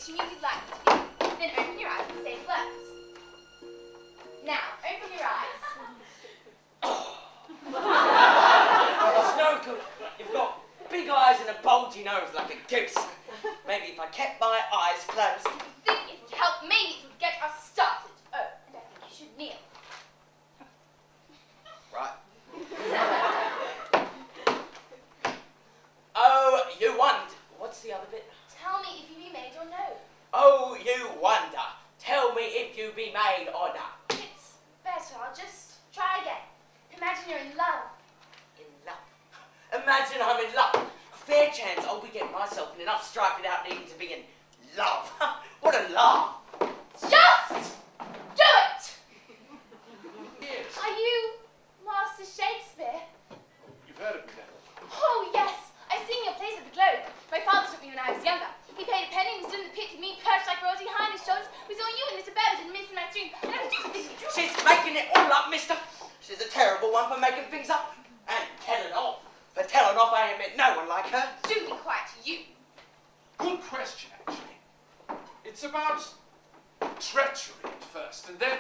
position you'd like to be. Then open your eyes and say the words. Now, open your eyes. It's no good. You've got big eyes and a bulgy nose like a goose. Maybe if I kept my eyes closed. If you think it would help, maybe it would get us started. Oh, and I think you should kneel. Right. Oh, you wonder. What's the other bit? Tell me if you be made or no. Oh, you wonder. Tell me if you be made or not. It's better. I'll just try again. Imagine you're in love. In love. Imagine I'm in love. Fair chance I'll be getting myself in enough strife without needing to be in love. What a laugh. Just do it! Yes. Are you Master Shakespeare? You've heard of me then? Oh, yes. I've seen your plays at the Globe. My father took me when I was younger. He paid a penny and stood in the pit with me perched like royalty high on his shoulders. We saw you and Mr. Burbage in Midsummer Night's Dream. And I was just thinking, She's making it all up, mister. She's a terrible one for making things up. And telling off. For telling off, I ain't met no one like her. do be quiet, you. Good question, actually. It's about treachery at first, and then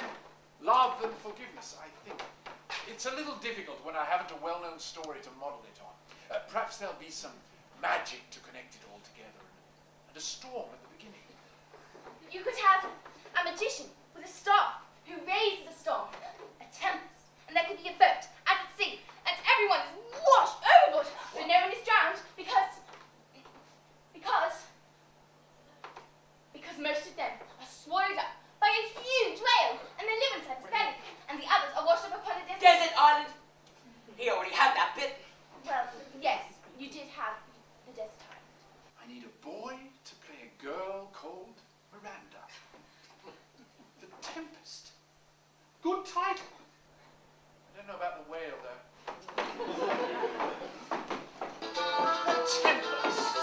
love and forgiveness, I think. It's a little difficult when I haven't a well-known story to model it on. Perhaps there'll be some magic to connect it all together, and a storm at the beginning. You could have a magician with a staff who raises a storm, a tempest, and there could be a boat out at sea, and everyone is washed overboard, but no one is drowned because most of them are swallowed up by a huge whale, and they live inside his belly, and the others are washed up upon a Desert island. He already had that bit. Well, yes, you did have the desert island. I need a boy to play a girl called Miranda. The Tempest. Good title. I don't know about the whale, though. The Tempest.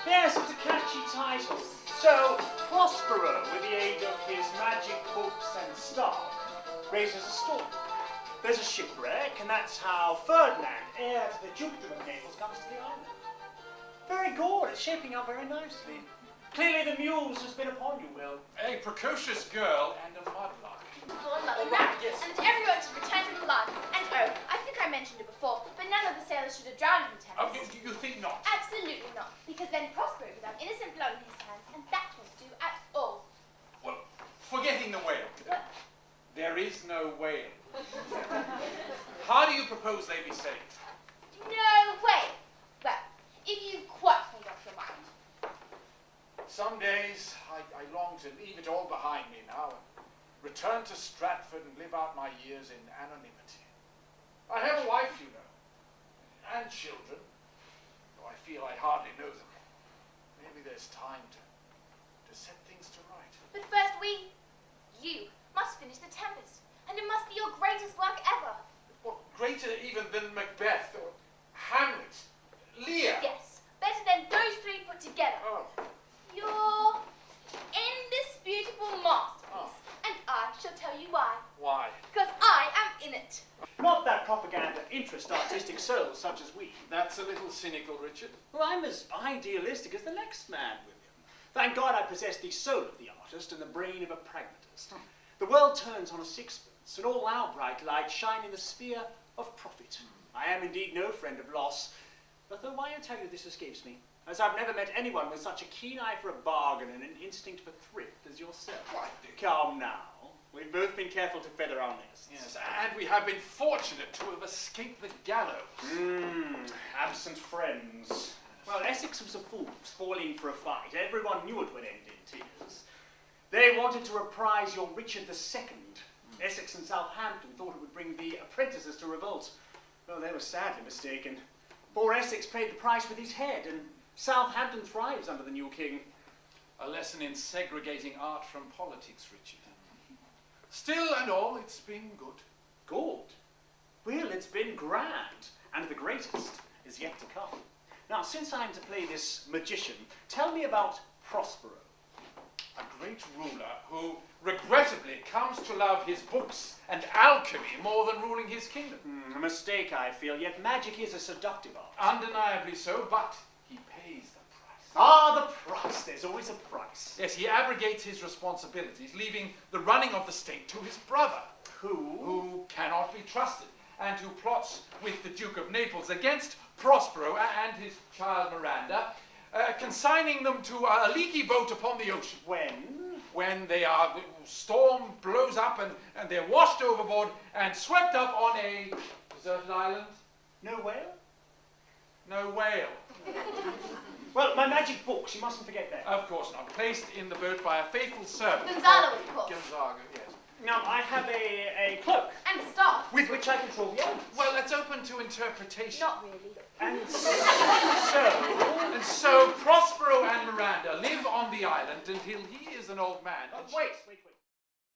Yes, it's a catchy title. So, Prospero, with the aid of his magic books and staff, raises a storm. There's a shipwreck, and that's how Ferdinand, heir to the dukedom of Naples, comes to the island. Very good. It's shaping up very nicely. Clearly the muse has been upon you, Will. A precocious girl and a mudlark. Full mother round, and that everyone should return to the land. And oh, I think I mentioned it before, but none of the sailors should have drowned in the Oh, Thames. you think not? Absolutely not, because then Prospero would have innocent blood in his hands, and that won't do at all. Well, forgetting the whale. What? There is no whale. How do you propose they be saved? No way. Well, if you've quite made up your mind. Some days I long to leave it all behind me now and return to Stratford and live out my years in anonymity. I have a wife, you know, and children, though I feel I hardly know them. Maybe there's time to set things to right. But first you must finish The Tempest, and it must be your greatest work ever. What, greater even than Macbeth or Hamlet, Lear? Yes, better than those three put together. Oh. Your indisputable masterpiece, and I shall tell you why. Why? Because I am in it. Not that propaganda interest artistic souls such as we. That's a little cynical, Richard. Well, I'm as idealistic as the next man, William. Thank God I possess the soul of the artist and the brain of a pragmatist. The world turns on a sixpence, and all our bright lights shine in the sphere of profit. I am indeed no friend of loss, but though why I tell you this escapes me, as I've never met anyone with such a keen eye for a bargain and an instinct for thrift as yourself. Quite, Dick. Come now. We've both been careful to feather our nests. Yes, and we have been fortunate to have escaped the gallows. Absent friends. Well, Essex was a fool, spoiling for a fight. Everyone knew it would end in tears. They wanted to reprise your Richard II. Essex and Southampton thought it would bring the apprentices to revolt. Well, they were sadly mistaken. Poor Essex paid the price with his head, and Southampton thrives under the new king. A lesson in segregating art from politics, Richard. Still and all, it's been good. Good. Well, it's been grand, and the greatest is yet to come. Now, since I'm to play this magician, tell me about Prospero. A great ruler who, regrettably, comes to love his books and alchemy more than ruling his kingdom. A mistake, I feel, yet magic is a seductive art. Undeniably so, but he pays the price. Ah, the price. There's always a price. Yes, he abrogates his responsibilities, leaving the running of the state to his brother, who cannot be trusted, and who plots with the Duke of Naples against Prospero and his child Miranda, consigning them to a leaky boat upon the ocean. When the storm blows up and they're washed overboard and swept up on a deserted island. No whale? No whale. Well, my magic books, you mustn't forget that. Of course not. Placed in the boat by a faithful servant. Gonzalo, of course. Gonzaga, yes. Now, I have a cloak. And a staff. With which I control the elements. Well, that's open to interpretation. Not really. And so Prospero and Miranda live on the island until he is an old man. Wait.